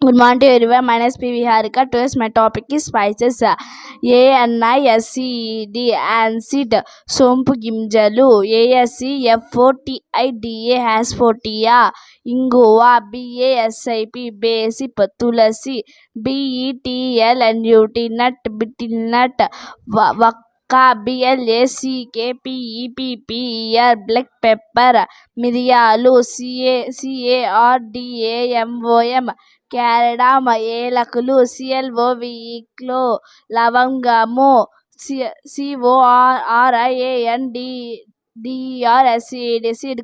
Good morning to everyone. My name is P. Viharika. Today's my topic is spices. ANISED Ancid సోంపు గింజలు. ASEFOTIDA has 40 ఇంగువ. BASIP బేసిప్ తులసి. BETLNUT nut betelnut వక్క. BLACKPEPPER black pepper మిరియాలు. CARDAMOM క్యారడామ్ ఏలకులు. CLOVEలో లవంగము. CORRANDER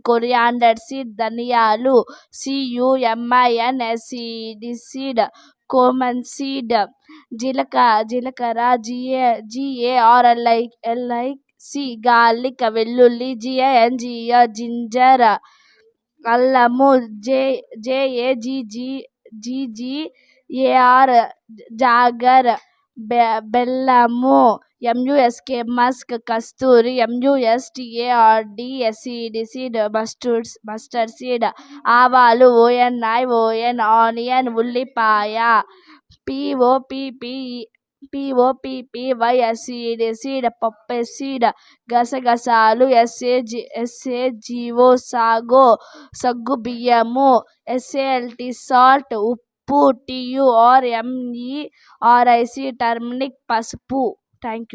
coriander seed ధనియాలు. CUMIN common seed జీలకర్ర. GARLIC garlic వెల్లుల్లి. GINGER ginger అల్లము. JAGGER జాగర్ బెల్లము. MUSK మస్క్ కస్తూరి. MUSTARD మస్టర్డ్ సీడ్ ఆవాలు. ONION ఆనియన్ ఉల్లిపాయ. POPPY సీడ్ పప్పు సీడ్ గసగసాలు. SAGO సగ్గు బియ్యము. SALT సాల్ట్ ఉప్పు. TURMERIC టర్మరిక్ పసుపు. Thank you.